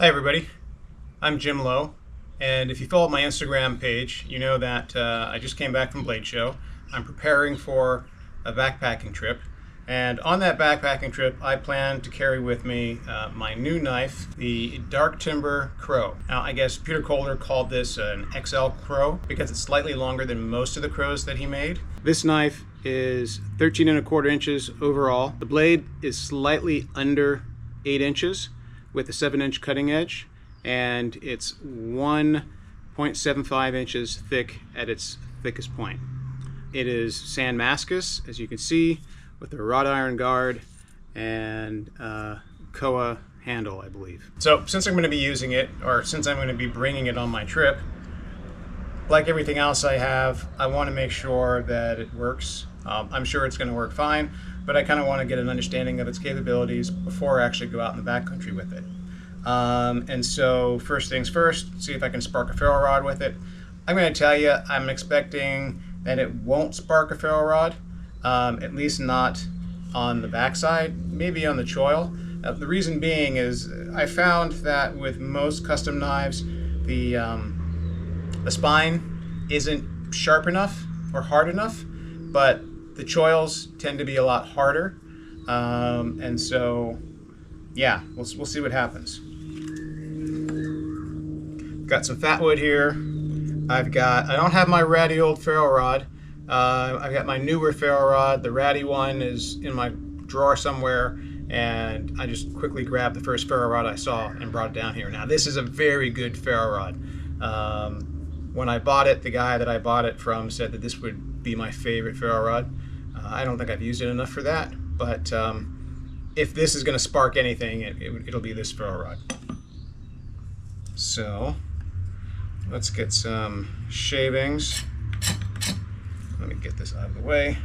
Hi everybody, I'm Jim Lowe, and if you follow my Instagram page, you know that I just came back from Blade Show. I'm preparing for a backpacking trip, and on that backpacking trip I plan to carry with me my new knife, the Dark Timber Crow. Now I guess Peter Kohler called this an XL Crow because it's slightly longer than most of the crows that he made. This knife is 13 1/4 inches overall. The blade is slightly under 8 inches with a 7-inch cutting edge, and it's 1.75 inches thick at its thickest point. It is San Mascus, as you can see, with a wrought iron guard and koa handle, I believe. So since I'm going to be using it, or since I'm going to be bringing it on my trip, like everything else I have, I want to make sure that it works. I'm sure it's going to work fine, but I kind of want to get an understanding of its capabilities before I actually go out in the backcountry with it. And so first things first, see if I can spark a ferro rod with it. I'm going to tell you, I'm expecting that it won't spark a ferro rod, at least not on the backside, maybe on the choil. The reason being is I found that with most custom knives, the spine isn't sharp enough or hard enough, but the choils tend to be a lot harder, and so yeah, we'll see what happens. Got some fat wood here. I don't have my ratty old ferro rod. I've got my newer ferro rod. The ratty one is in my drawer somewhere, and I just quickly grabbed the first ferro rod I saw and brought it down here. Now this is a very good ferro rod. When I bought it, the guy that I bought it from said that this would be my favorite ferro rod. I don't think I've used it enough for that, but if this is going to spark anything, it'll be this ferro rod. So let's get some shavings. Let me get this out of the way.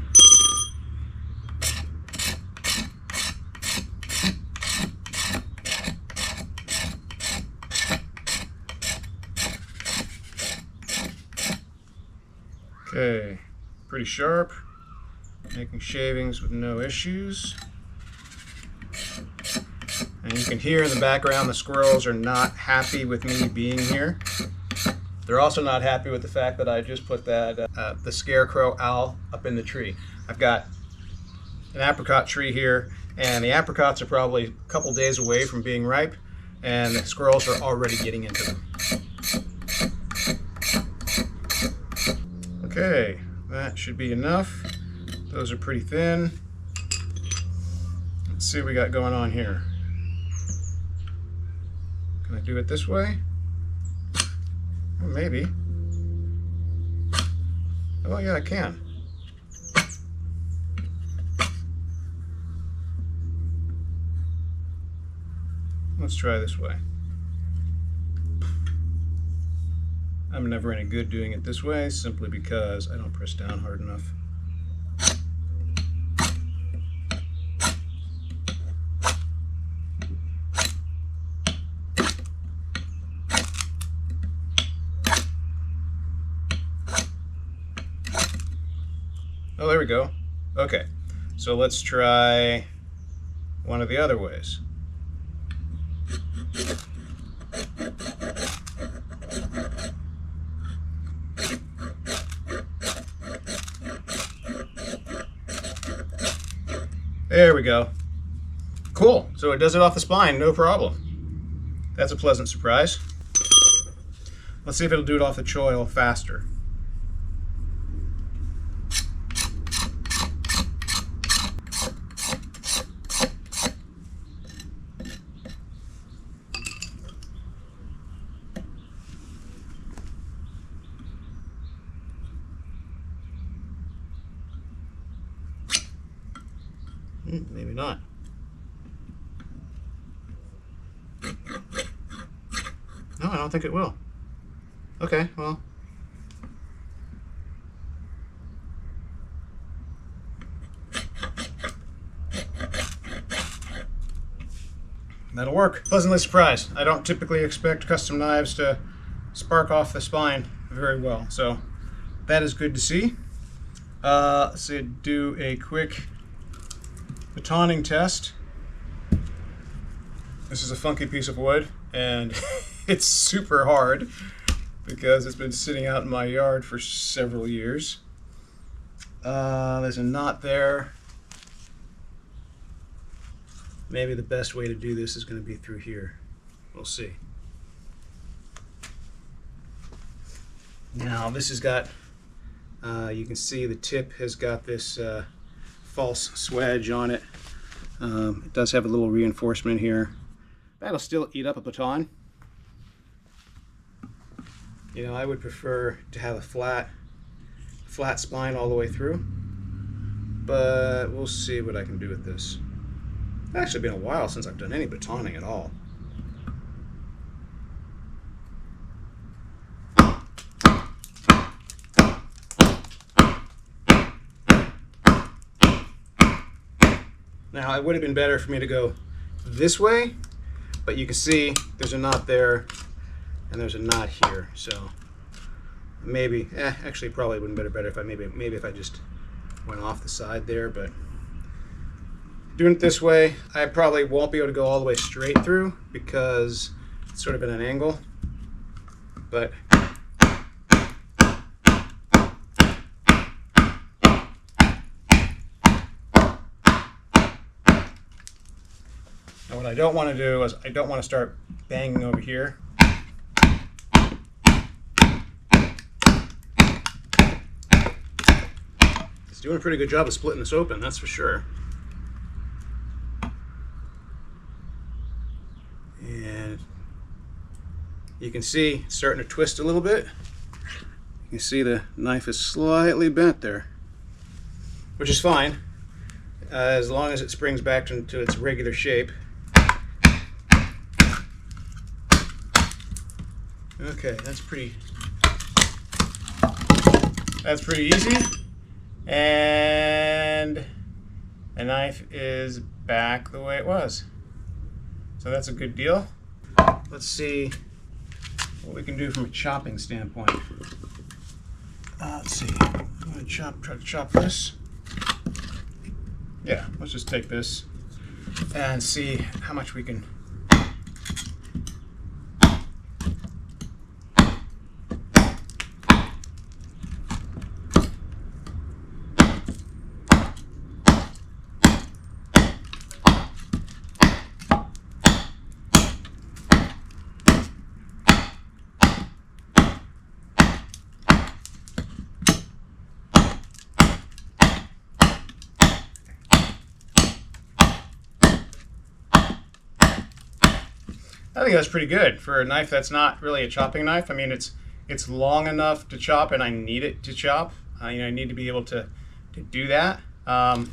Okay, pretty sharp. Making shavings with no issues. And you can hear in the background the squirrels are not happy with me being here. They're also not happy with the fact that I just put that the scarecrow owl up in the tree. I've got an apricot tree here, and the apricots are probably a couple days away from being ripe, and the squirrels are already getting into them. Okay, that should be enough. Those are pretty thin. Let's see what we got going on here. Can I do it this way? Well, maybe. Oh yeah, I can. Let's try this way. I'm never any good doing it this way, simply because I don't press down hard enough. Oh, there we go. Okay, so let's try one of the other ways. There we go. Cool. So it does it off the spine, no problem. That's a pleasant surprise. Let's see if it'll do it off the choil faster. Maybe not. No, I don't think it will. Okay, well. That'll work. Pleasantly surprised. I don't typically expect custom knives to spark off the spine very well, so that is good to see. Let's do a quick batoning test. This is a funky piece of wood, and it's super hard because it's been sitting out in my yard for several years. There's a knot there. Maybe the best way to do this is going to be through here. We'll see. Now this has got, you can see the tip has got this false swedge on it. It does have a little reinforcement here. That'll still eat up a baton. You know, I would prefer to have a flat spine all the way through, but we'll see what I can do with this. It's actually been a while since I've done any batoning at all. Now, it would have been better for me to go this way, but you can see there's a knot there and there's a knot here, so maybe, actually probably wouldn't be better if I maybe if I just went off the side there, but doing it this way, I probably won't be able to go all the way straight through because it's sort of at an angle, but now what I don't want to do is I don't want to start banging over here. It's doing a pretty good job of splitting this open, that's for sure. And you can see it's starting to twist a little bit. You can see the knife is slightly bent there, which is fine as long as it springs back into its regular shape. Okay, that's pretty easy. And the knife is back the way it was. So that's a good deal. Let's see what we can do from a chopping standpoint. Let's see. I'm going to try to chop this. Yeah, let's just take this and see how much we can. I think that's pretty good for a knife that's not really a chopping knife. I mean, it's long enough to chop, and I need it to chop. You know, I need to be able to do that. And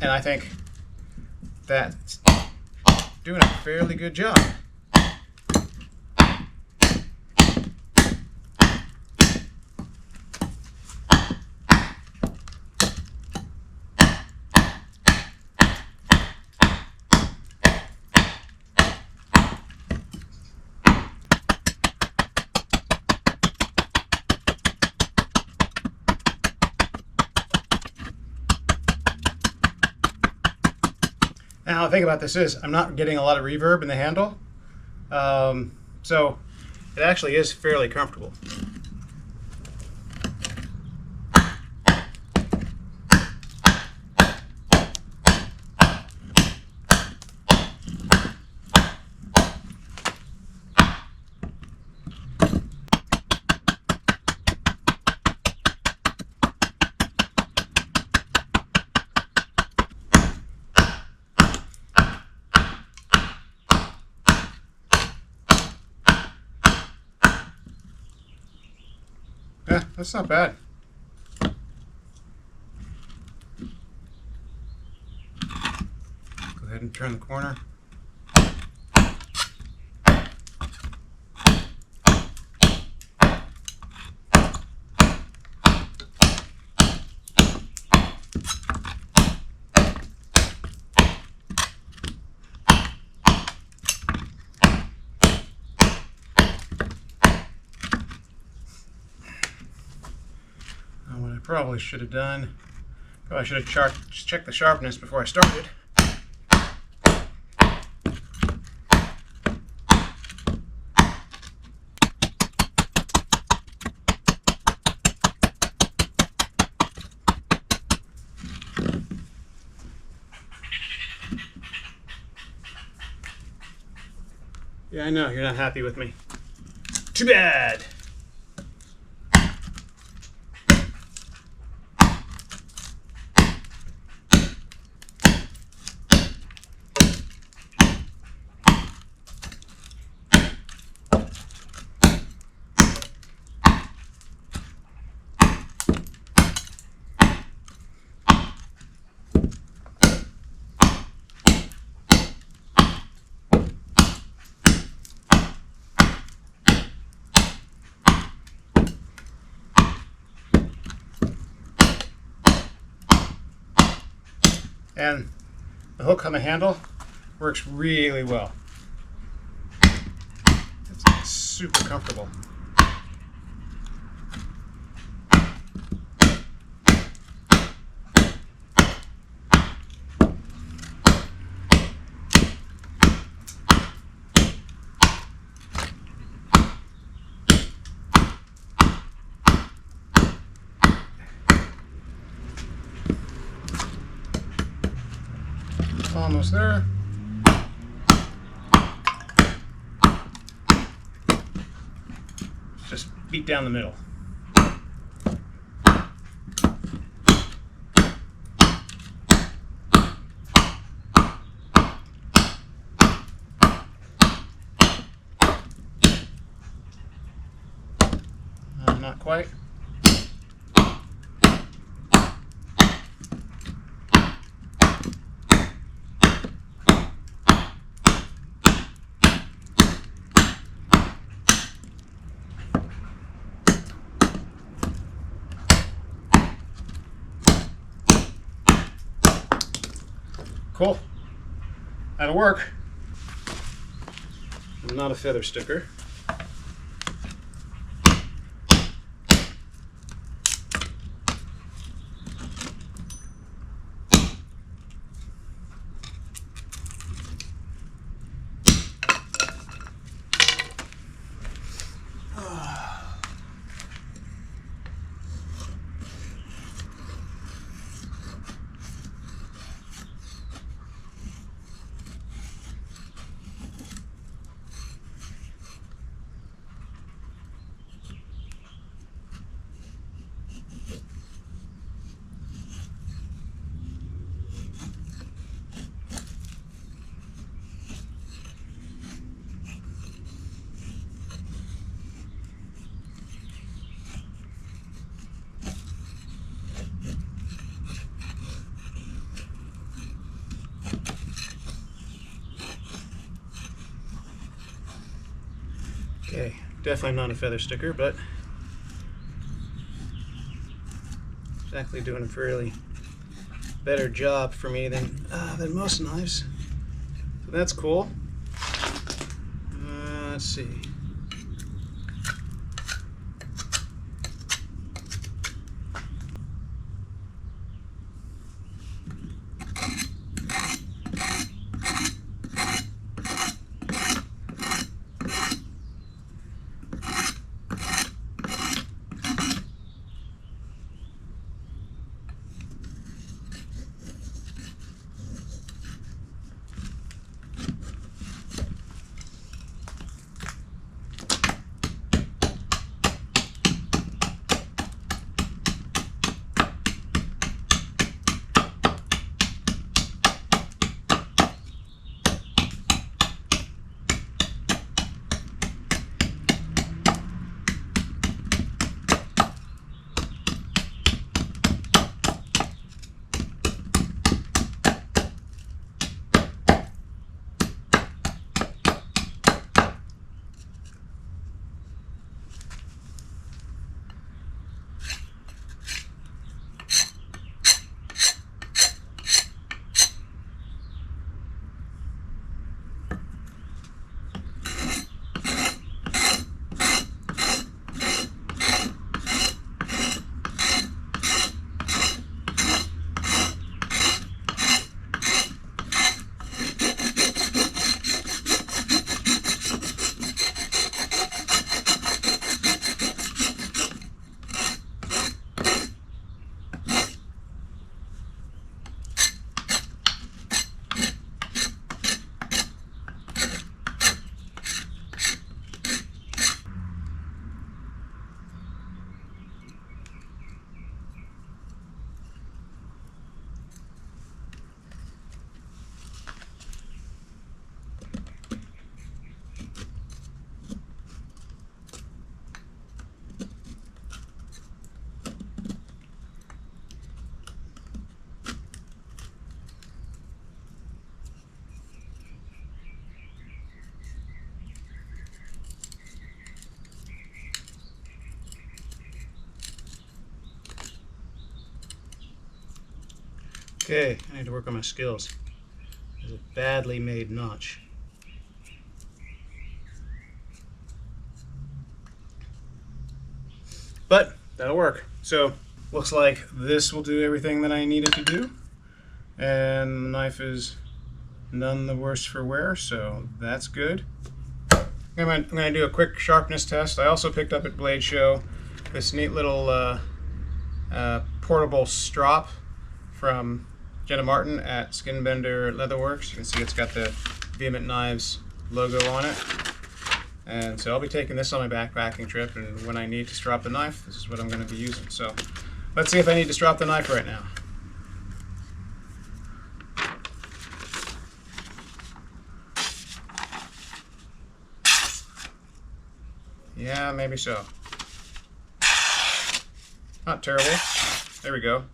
I think that's doing a fairly good job. Now the thing about this is I'm not getting a lot of reverb in the handle, so it actually is fairly comfortable. Yeah, that's not bad. Go ahead and turn the corner. Probably should have done. Probably should have checked the sharpness before I started. Yeah, I know, you're not happy with me. Too bad! And the hook on the handle works really well. It's super comfortable. Almost there. Just beat down the middle. Not quite. Cool. That'll work. I'm not a feather sticker. Okay, definitely not a feather sticker, but it's actually doing a fairly better job for me than most knives. So that's cool. Let's see. Okay, I need to work on my skills. It's a badly made notch. But that'll work. So looks like this will do everything that I need it to do. And the knife is none the worse for wear, so that's good. I'm going to do a quick sharpness test. I also picked up at Blade Show this neat little portable strop from Jenna Martin at Skinbender Leatherworks. You can see it's got the Vehement Knives logo on it. And so I'll be taking this on my backpacking trip, and when I need to strop the knife, this is what I'm going to be using. So let's see if I need to strop the knife right now. Yeah, maybe so. Not terrible. There we go.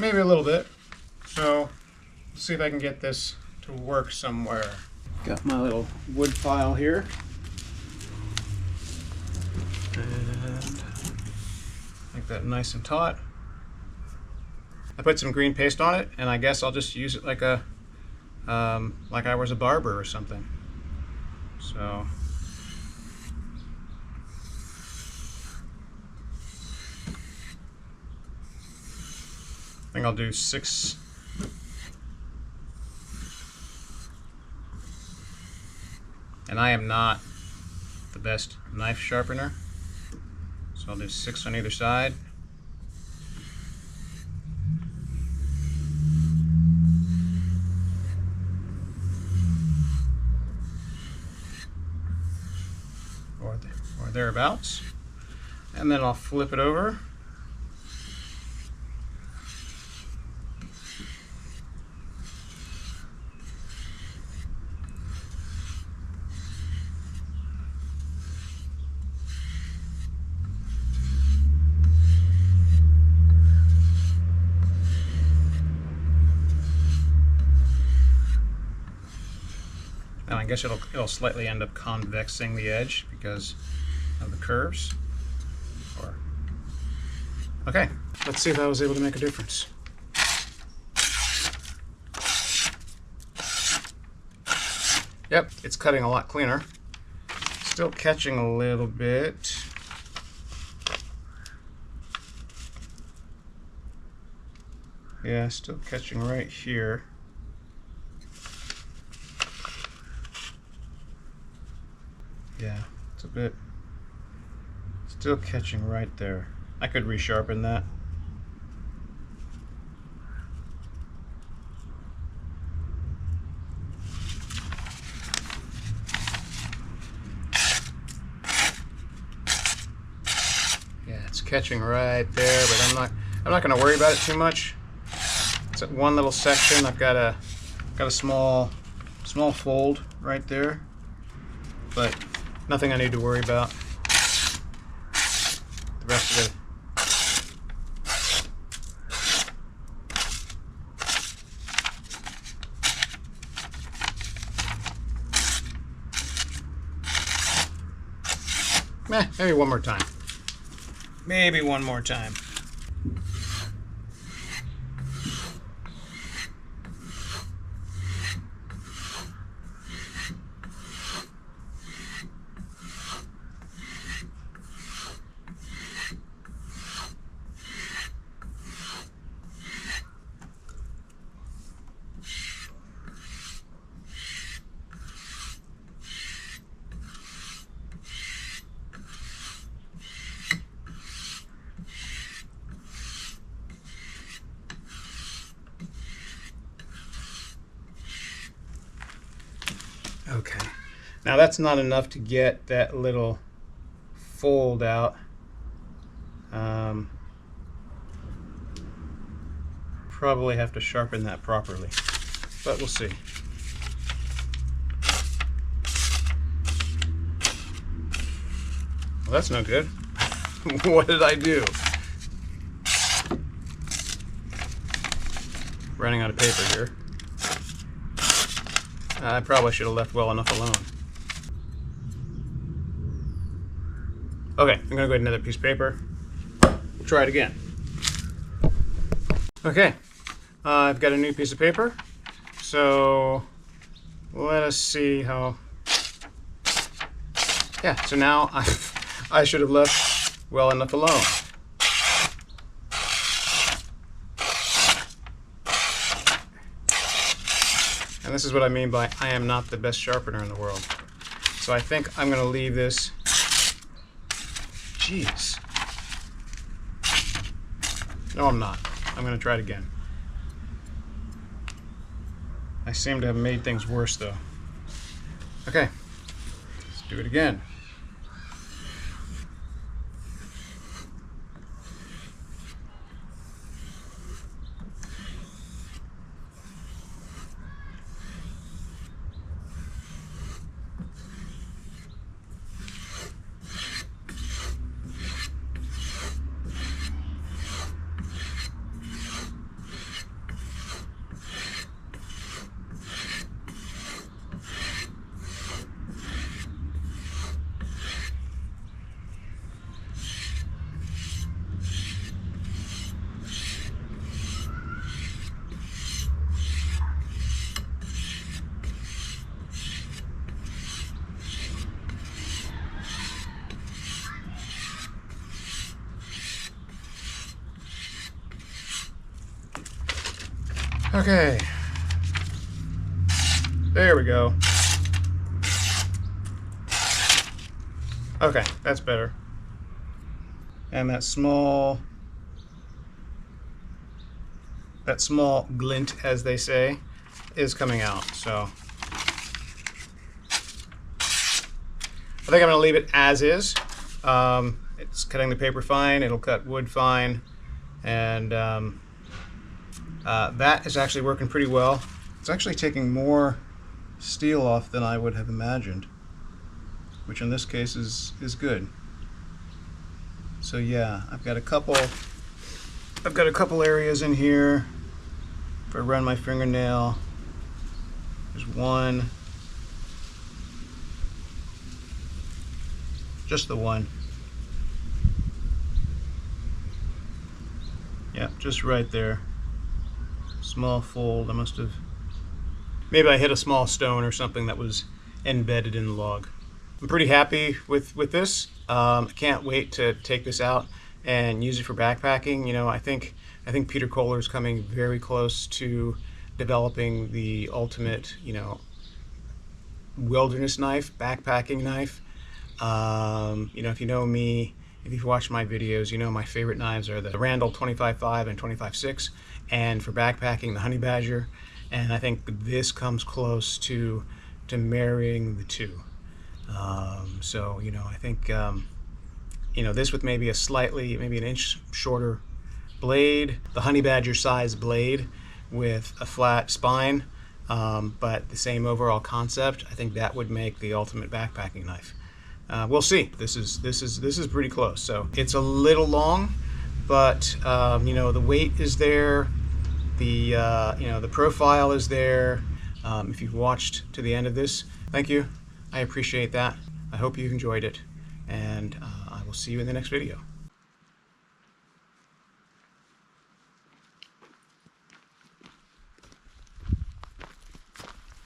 Maybe a little bit. So let's see if I can get this to work somewhere. Got my little wood file here. And make that nice and taut. I put some green paste on it, and I guess I'll just use it like a like I was a barber or something. So I think I'll do 6. And I am not the best knife sharpener, so I'll do 6 on either side. Or thereabouts. And then I'll flip it over. And I guess it'll slightly end up convexing the edge because of the curves. Okay, let's see if I was able to make a difference. Yep, it's cutting a lot cleaner. Still catching a little bit. Yeah, still catching right here. Yeah, it's a bit still catching right there. I could resharpen that. Yeah, it's catching right there, but I'm not going to worry about it too much. It's at one little section. I've got a small fold right there, but nothing I need to worry about. The rest of it. Maybe one more time. Maybe one more time. Okay, now that's not enough to get that little fold out. Probably have to sharpen that properly, but we'll see. Well, that's no good. What did I do? Running out of paper here. I probably should have left well enough alone. Okay, I'm gonna go ahead and another piece of paper. We'll try it again. Okay, I've got a new piece of paper. So let us see how. Yeah, so now I should have left well enough alone. And this is what I mean by I am not the best sharpener in the world. So I think I'm going to leave this. Jeez. No, I'm not. I'm going to try it again. I seem to have made things worse, though. Okay. Let's do it again. Okay, there we go. Okay, that's better. And that small glint, as they say, is coming out. So I think I'm going to leave it as is. It's cutting the paper fine. It'll cut wood fine, and that is actually working pretty well. It's actually taking more steel off than I would have imagined, which in this case is good. So yeah, I've got a couple areas in here. If I run my fingernail, there's one, just the one. Yeah, just right there. Small fold. Maybe I hit a small stone or something that was embedded in the log. I'm pretty happy with this. I can't wait to take this out and use it for backpacking. You know, I think Peter Kohler is coming very close to developing the ultimate, you know, wilderness knife, backpacking knife. You know, if you know me, if you've watched my videos, you know my favorite knives are the Randall 25.5 and 25.6, and for backpacking, the Honey Badger. And I think this comes close to marrying the two. So, you know, I think, you know, this with maybe maybe an inch shorter blade, the Honey Badger size blade with a flat spine, but the same overall concept, I think that would make the ultimate backpacking knife. We'll see. This is pretty close. So it's a little long, but you know, the weight is there. The you know, the profile is there. If you've watched to the end of this, thank you. I appreciate that. I hope you've enjoyed it, and I will see you in the next video.